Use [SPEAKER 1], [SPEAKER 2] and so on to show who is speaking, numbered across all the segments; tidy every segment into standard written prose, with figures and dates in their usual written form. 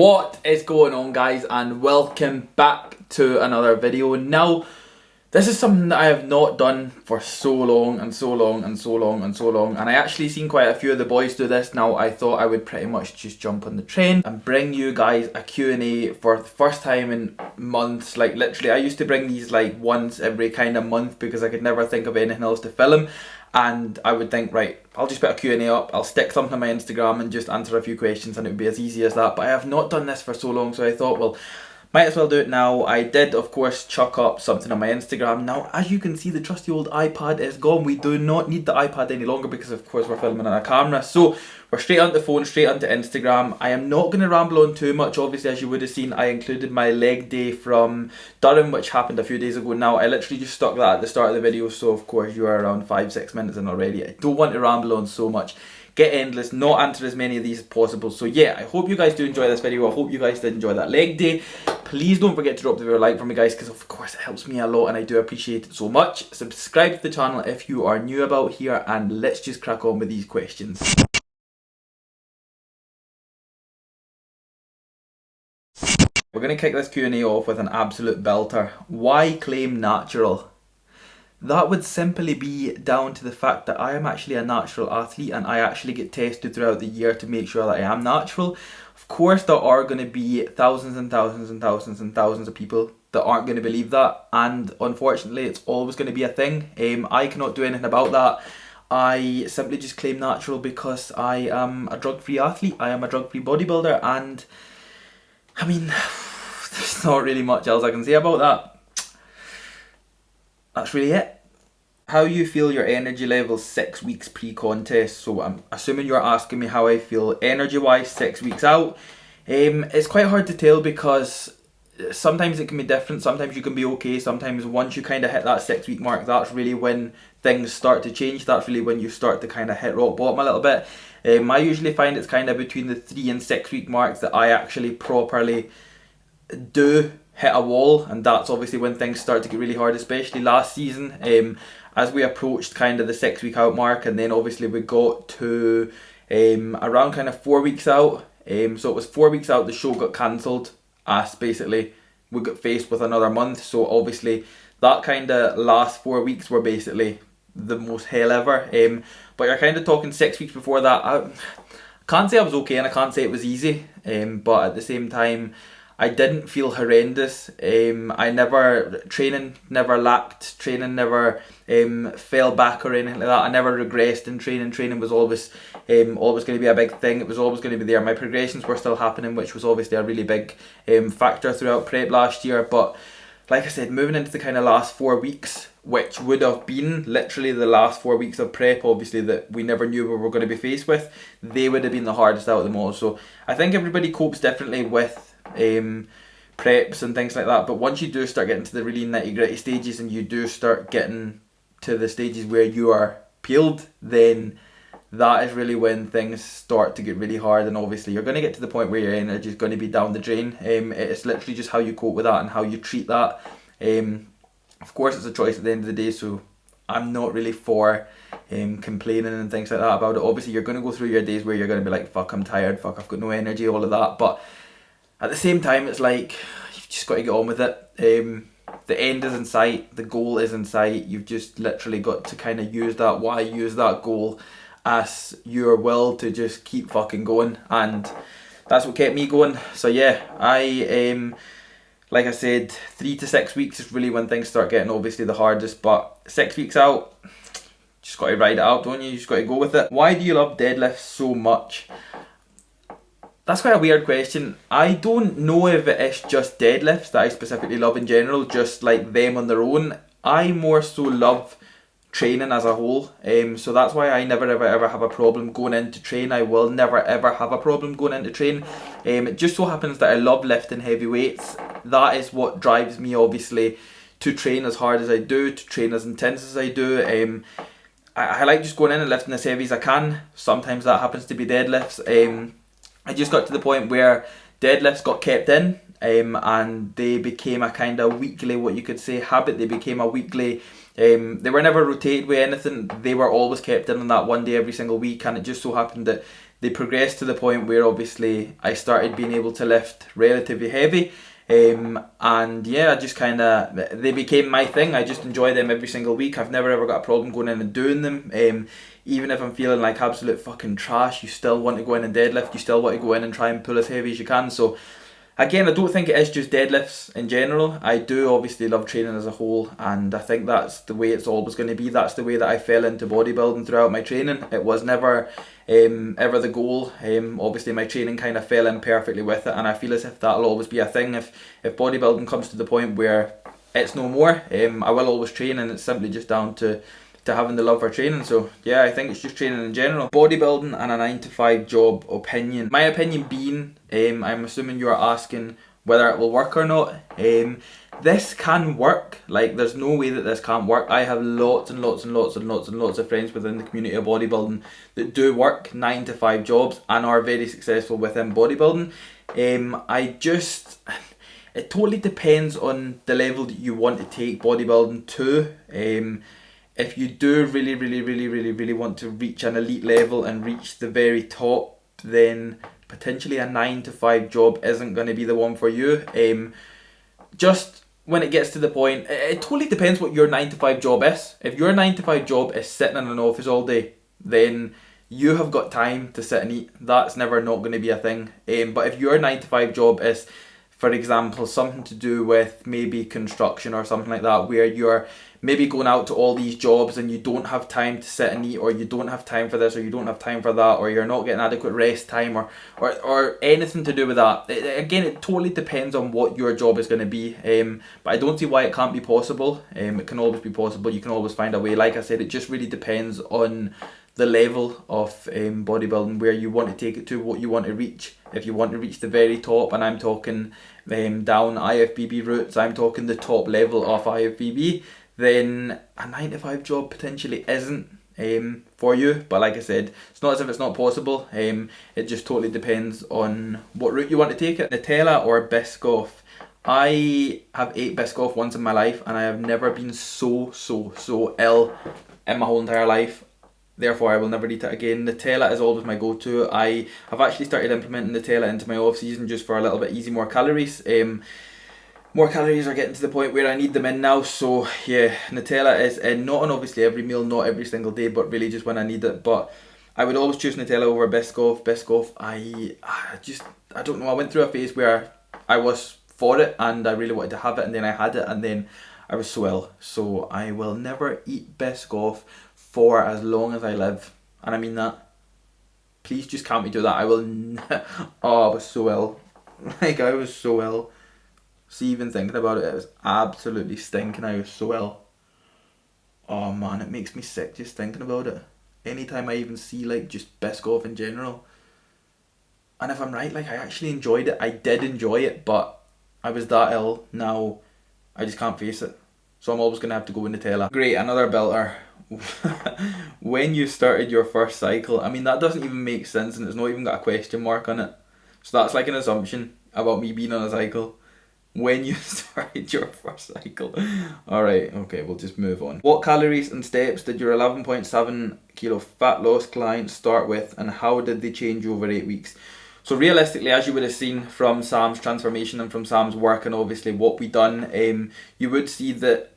[SPEAKER 1] What is going on, guys, and welcome back to another video. Now, this is something that I have not done for so long and I actually seen quite a few of the boys do this. Now I thought I would pretty much just jump on the train and bring you guys a Q&A for the first time in months. Like literally, I used to bring these like once every kind of month because I could never think of anything else to film. And I would think, right, I'll just put a Q&A up, I'll stick something on my Instagram and just answer a few questions and it would be as easy as that. But I have not done this for so long, so I thought, well, might as well do it now. I did, of course, chuck up something on my Instagram. Now, as you can see, the trusty old iPad is gone. We do not need the iPad any longer because, of course, we're filming on a camera. So we're straight onto the phone, straight onto Instagram. I am not going to ramble on too much. Obviously, as you would have seen, I included my leg day from Durham, which happened a few days ago. Now, I literally just stuck that at the start of the video. So, of course, you are around 5-6 minutes in already. I don't want to ramble on so much. Get endless, not answer as many of these as possible. So yeah, I hope you guys do enjoy this video. I hope you guys did enjoy that leg day. Please don't forget to drop the video a like for me, guys, because of course it helps me a lot and I do appreciate it so much. Subscribe to the channel if you are new about here, and let's just crack on with these questions. We're going to kick this Q&A off with an absolute belter. Why claim natural? That would simply be down to the fact that I am actually a natural athlete and I actually get tested throughout the year to make sure that I am natural. Of course, there are going to be thousands and thousands and thousands and thousands of people that aren't going to believe that, and unfortunately it's always going to be a thing. I cannot do anything about that. I simply just claim natural because I am a drug-free athlete. I am a drug-free bodybuilder, and I mean, there's not really much else I can say about that. That's really it. How you feel your energy levels 6 weeks pre-contest. So I'm assuming you're asking me how I feel energy-wise 6 weeks out. It's quite hard to tell because sometimes it can be different. Sometimes you can be okay. Sometimes once you kind of hit that 6 week mark, that's really when things start to change. That's really when you start to kind of hit rock bottom a little bit. I usually find it's kind of between the 3 and 6 week marks that I actually properly do hit a wall, and that's obviously when things start to get really hard, especially last season. As we approached kind of the 6 week out mark, and then obviously we got to around kind of 4 weeks out. So it was 4 weeks out, the show got cancelled, as basically we got faced with another month. So obviously that kind of last 4 weeks were basically the most hell ever. But you're kind of talking 6 weeks before that. I can't say I was okay and I can't say it was easy, but at the same time I didn't feel horrendous. Training never lacked, training never fell back or anything like that. I never regressed in training. Training was always going to be a big thing. It was always going to be there. My progressions were still happening, which was obviously a really big factor throughout prep last year. But like I said, moving into the kind of last 4 weeks, which would have been literally the last 4 weeks of prep, obviously, that we never knew we were going to be faced with, they would have been the hardest out of them all. So I think everybody copes differently with preps and things like that, but once you do start getting to the really nitty gritty stages and you do start getting to the stages where you are peeled, then that is really when things start to get really hard, and obviously you're going to get to the point where your energy is going to be down the drain. It's literally just how you cope with that and how you treat that. Of course it's a choice at the end of the day, so I'm not really for complaining and things like that about it. Obviously you're going to go through your days where you're going to be like, fuck, I'm tired, fuck, I've got no energy, all of that, but at the same time, it's like, you've just got to get on with it. The end is in sight, the goal is in sight. You've just literally got to kind of use that goal as your will to just keep fucking going. And that's what kept me going. So yeah, like I said, 3 to 6 weeks is really when things start getting obviously the hardest. But 6 weeks out, just got to ride it out, don't you? You just got to go with it. Why do you love deadlifts so much? That's quite a weird question. I don't know if it's just deadlifts that I specifically love in general, just like them on their own. I more so love training as a whole, so that's why I never ever have a problem going in to train. I will never ever have a problem going in to train. It just so happens that I love lifting heavy weights. That is what drives me obviously to train as hard as I do, to train as intense as I do. I like just going in and lifting as heavy as I can. Sometimes that happens to be deadlifts. I just got to the point where deadlifts got kept in, and they became a kind of weekly, what you could say, habit. They became a weekly, they were never rotated with anything. They were always kept in on that one day every single week, and it just so happened that they progressed to the point where obviously I started being able to lift relatively heavy. And yeah, I just kind of, they became my thing. I just enjoy them every single week. I've never ever got a problem going in and doing them. Even if I'm feeling like absolute fucking trash, you still want to go in and deadlift. You still want to go in and try and pull as heavy as you can. So again, I don't think it is just deadlifts in general. I do obviously love training as a whole, and I think that's the way it's always going to be. That's the way that I fell into bodybuilding throughout my training. It was never ever the goal. Obviously my training kind of fell in perfectly with it, and I feel as if that'll always be a thing. If bodybuilding comes to the point where it's no more, I will always train, and it's simply just down to having the love for training. So yeah, I think it's just training in general. Bodybuilding and a 9 to 5 job opinion. My opinion being, I'm assuming you're asking whether it will work or not. This can work. Like, there's no way that this can't work. I have lots and lots and lots and lots and lots of friends within the community of bodybuilding that do work 9 to 5 jobs and are very successful within bodybuilding. It totally depends on the level that you want to take bodybuilding to. If you do really want to reach an elite level and reach the very top, then potentially a 9 to 5 job isn't going to be the one for you. Just when it gets to the point, it totally depends what your 9 to 5 job is. If your 9 to 5 job is sitting in an office all day, then you have got time to sit and eat. That's never not going to be a thing. But if your 9 to 5 job is, for example, something to do with maybe construction or something like that, where you're maybe going out to all these jobs and you don't have time to sit and eat, or you don't have time for this, or you don't have time for that, or you're not getting adequate rest time, or anything to do with that. Again, it totally depends on what your job is going to be. But I don't see why it can't be possible. It can always be possible. You can always find a way. Like I said, it just really depends on the level of bodybuilding, where you want to take it to, what you want to reach. If you want to reach the very top, and I'm talking down IFBB routes, I'm talking the top level of IFBB, then a 9 to 5 job potentially isn't for you. But like I said, it's not as if it's not possible. It just totally depends on what route you want to take it. Nutella or Biscoff. I have ate Biscoff once in my life, and I have never been so ill in my whole entire life. Therefore, I will never eat it again. Nutella is always my go-to. I have actually started implementing Nutella into my off-season just for a little bit easy, more calories. More calories are getting to the point where I need them in now. So yeah, Nutella is in, not on obviously every meal, not every single day, but really just when I need it. But I would always choose Nutella over Biscoff. Biscoff, I don't know. I went through a phase where I was for it and I really wanted to have it, and then I had it, and then I was so ill. So I will never eat Biscoff for as long as I live, and I mean that. Please just can't me do that. I will. Oh, I was so ill. Like, I was so ill. See, even thinking about it, it was absolutely stinking. I was so ill. Oh man, it makes me sick just thinking about it. Anytime I even see like just Biscoff in general. And if I'm right, like, I actually enjoyed it. I did enjoy it, but I was that ill. Now I just can't face it. So I'm always going to have to go with Nutella. Great, another belter. When you started your first cycle. I mean, that doesn't even make sense, and it's not even got a question mark on it. So that's like an assumption about me being on a cycle. When you started your first cycle. Alright, okay, we'll just move on. What calories and steps did your 11.7 kilo fat loss client start with, and how did they change over 8 weeks? So realistically, as you would have seen from Sam's transformation and from Sam's work, and obviously what we done, you would see that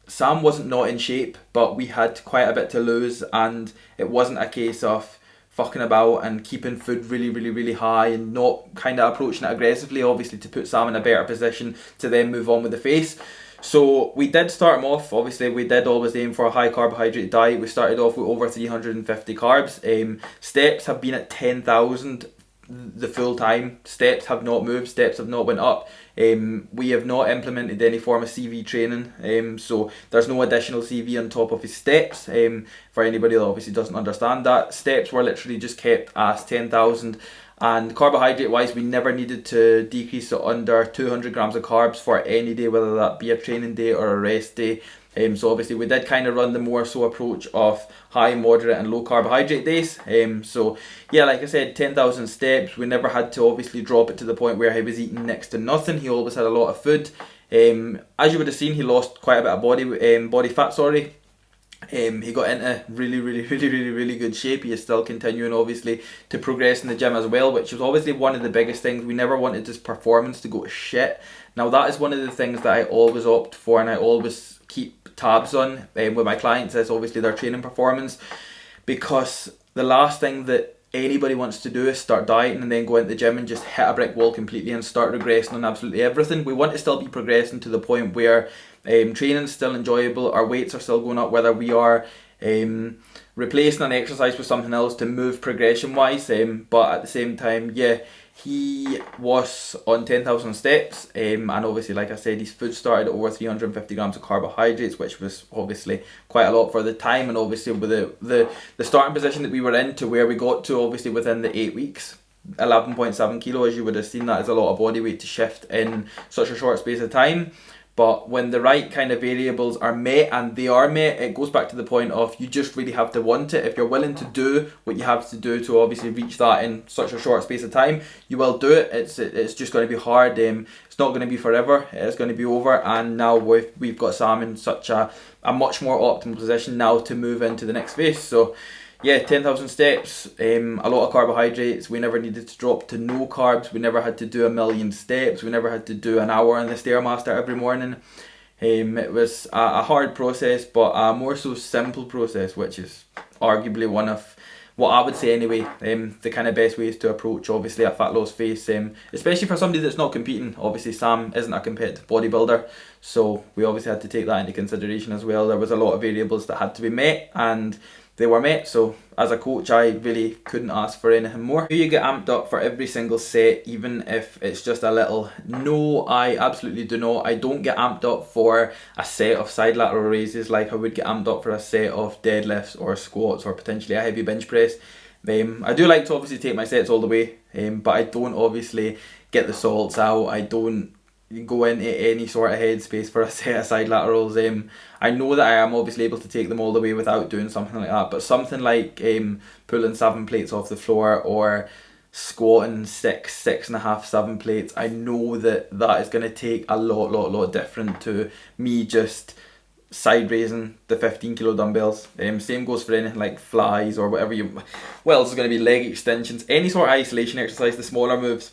[SPEAKER 1] Sam wasn't not in shape, but we had quite a bit to lose, and it wasn't a case of fucking about and keeping food really high and not kind of approaching it aggressively, obviously to put Sam in a better position to then move on with the face. So we did start him off, obviously we did always aim for a high carbohydrate diet. We started off with over 350 carbs. Steps have been at 10,000 the full time. Steps have not moved, steps have not went up. We have not implemented any form of CV training, so there's no additional CV on top of his steps. For anybody that obviously doesn't understand that, steps were literally just kept as 10,000. And carbohydrate wise, we never needed to decrease it under 200 grams of carbs for any day, whether that be a training day or a rest day. So obviously we did kind of run the more so approach of high, moderate and low carbohydrate days. So yeah, like I said, 10,000 steps. We never had to obviously drop it to the point where he was eating next to nothing. He always had a lot of food. As you would have seen, he lost quite a bit of body fat, sorry. He got into really good shape. He is still continuing obviously to progress in the gym as well, which was obviously one of the biggest things. We never wanted his performance to go to shit. Now that is one of the things that I always opt for and I always keep tabs on with my clients, is obviously their training performance, because the last thing that anybody wants to do is start dieting and then go into the gym and just hit a brick wall completely and start regressing on absolutely everything. We want to still be progressing to the point where training's still enjoyable, our weights are still going up, whether we are replacing an exercise with something else to move progression wise, but at the same time, yeah, he was on 10,000 steps, and obviously, like I said, his food started at over 350 grams of carbohydrates, which was obviously quite a lot for the time, and obviously with the starting position that we were in to where we got to, obviously within the 8 weeks, 11.7 kilo, as you would have seen, that is a lot of body weight to shift in such a short space of time. But when the right kind of variables are met, and they are met, it goes back to the point of you just really have to want it. If you're willing to do what you have to do to obviously reach that in such a short space of time, you will do it. It's just going to be hard. It's not going to be forever. It's going to be over. And now we've got Sam in such a much more optimal position now to move into the next phase. So yeah, 10,000 steps, a lot of carbohydrates. We never needed to drop to no carbs. We never had to do 1,000,000 steps. We never had to do an hour on the Stairmaster every morning. It was a hard process, but a more so simple process, which is arguably one of what I would say anyway, the kind of best ways to approach obviously a fat loss phase, especially for somebody that's not competing. Obviously Sam isn't a competitive bodybuilder, so we obviously had to take that into consideration as well. There was a lot of variables that had to be met, and they were met, so as a coach I really couldn't ask for anything more. Do you get amped up for every single set, even if it's just a little? No, I absolutely do not. I don't get amped up for a set of side lateral raises like I would get amped up for a set of deadlifts or squats or potentially a heavy bench press. I do like to obviously take my sets all the way, but I don't obviously get the salts out. I don't go into any sort of headspace for a set of side laterals. I know that I am obviously able to take them all the way without doing something like that, but something like pulling 7 plates off the floor or squatting 6.5, 7 plates, I know that is going to take a lot different to me just side raising the 15 kilo dumbbells. Same goes for anything like flies or whatever well, it's going to be leg extensions, any sort of isolation exercise, the smaller moves.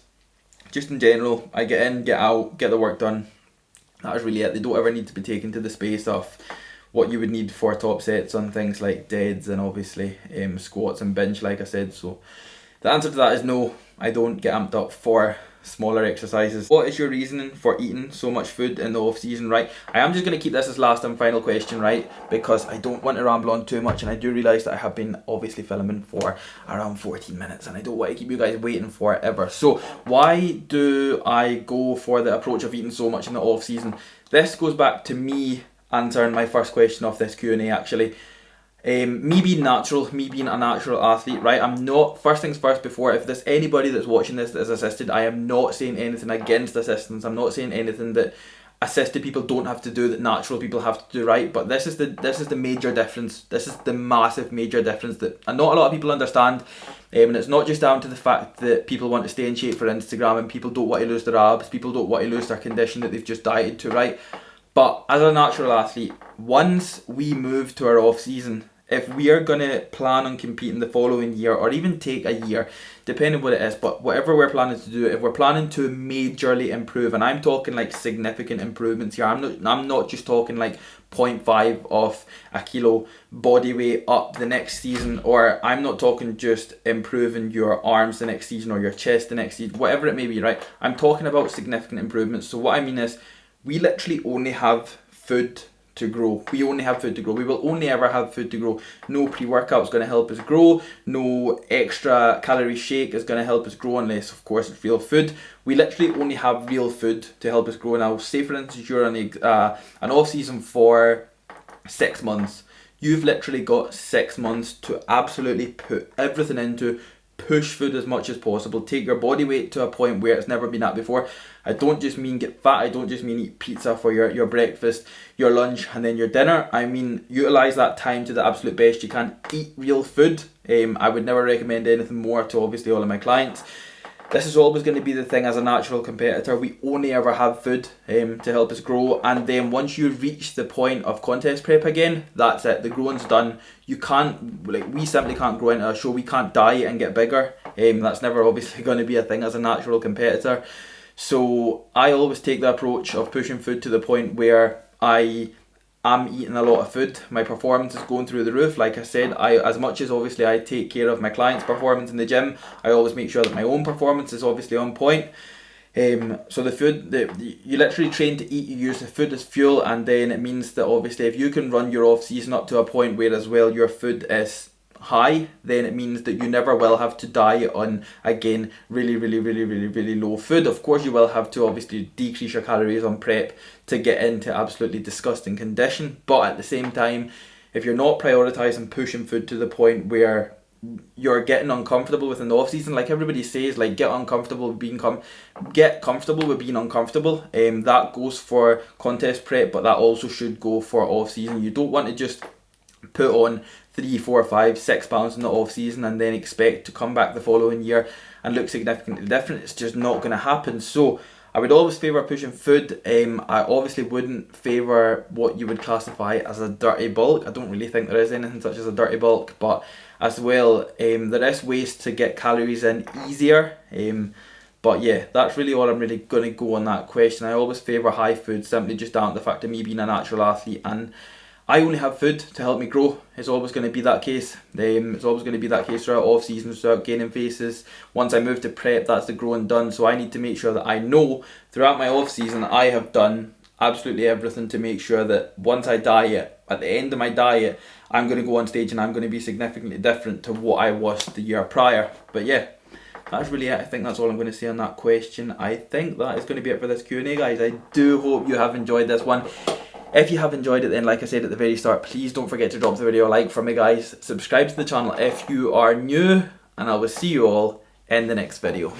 [SPEAKER 1] Just in general, I get in, get out, get the work done. That is really it. They don't ever need to be taken to the space of what you would need for top sets on things like deads and obviously squats and bench, like I said. So the answer to that is no, I don't get amped up for smaller exercises. What is your reasoning for eating so much food in the off season? Right, I am just going to keep this as last and final question, right, because I don't want to ramble on too much, and I do realise that I have been obviously filming for around 14 minutes and I don't want to keep you guys waiting for it ever. So why do I go for the approach of eating so much in the off season? This goes back to me answering my first question of this Q&A actually. Me being natural, me being a natural athlete, right? I'm not, first things first, before, if there's anybody that's watching this that is assisted, I am not saying anything against assistance. I'm not saying anything that assisted people don't have to do that natural people have to do, right? But this is the major difference. This is the massive major difference that not a lot of people understand. And it's not just down to the fact that people want to stay in shape for Instagram and people don't want to lose their abs, people don't want to lose their condition that they've just dieted to, right? But as a natural athlete, once we move to our off season, if we are going to plan on competing the following year, or even take a year, depending what it is, but whatever we're planning to do, if we're planning to majorly improve, and I'm talking like significant improvements here, I'm not just talking like 0.5 of a kilo body weight up the next season, or I'm not talking just improving your arms the next season or your chest the next season, whatever it may be, right? I'm talking about significant improvements. So what I mean is, we literally only have food to grow. We only have food to grow. We will only ever have food to grow. No pre-workout is going to help us grow. No extra calorie shake is going to help us grow, unless of course it's real food. We literally only have real food to help us grow. Now, say for instance you're on an off season for 6 months. You've literally got 6 months to absolutely put everything into, push food as much as possible, take your body weight to a point where it's never been at before. I don't just mean get fat, I don't just mean eat pizza for your breakfast, your lunch and then your dinner. I mean utilise that time to the absolute best you can. Eat real food. I would never recommend anything more to obviously all of my clients. This is always going to be the thing as a natural competitor. We only ever have food to help us grow, and then once you reach the point of contest prep again, that's it. The growing's done. You can't, we simply can't grow into a show. We can't diet and get bigger. That's never obviously going to be a thing as a natural competitor. So I always take the approach of pushing food to the point where I'm eating a lot of food. My performance is going through the roof. Like I said, as much as obviously I take care of my clients' performance in the gym, I always make sure that my own performance is obviously on point. So the food, you literally train to eat, you use the food as fuel, and then it means that obviously if you can run your off season up to a point where as well your food is high, then it means that you never will have to diet on, again, really low food. Of course you will have to obviously decrease your calories on prep to get into absolutely disgusting condition, but at the same time, if you're not prioritising pushing food to the point where you're getting uncomfortable within the off season, like everybody says, like get comfortable with being uncomfortable. That goes for contest prep, but that also should go for off season. You don't want to just put on 3, 4, 5, 6 pounds in the off season and then expect to come back the following year and look significantly different. It's just not going to happen. So I would always favour pushing food. I obviously wouldn't favour what you would classify as a dirty bulk. I don't really think there is anything such as a dirty bulk, but as well, there is ways to get calories in easier. But yeah, that's really all I'm really going to go on that question. I always favour high food, simply just down to the fact of me being a natural athlete, and I only have food to help me grow. It's always going to be that case. It's always going to be that case throughout off season, throughout gaining faces. Once I move to prep, that's the growing done. So I need to make sure that I know throughout my off season I have done absolutely everything to make sure that once I diet, at the end of my diet, I'm going to go on stage and I'm going to be significantly different to what I was the year prior. But yeah, that's really it. I think that's all I'm going to say on that question. I think that is going to be it for this Q&A, guys. I do hope you have enjoyed this one. If you have enjoyed it, then like I said at the very start, please don't forget to drop the video a like for me, guys. Subscribe to the channel if you are new, and I will see you all in the next video.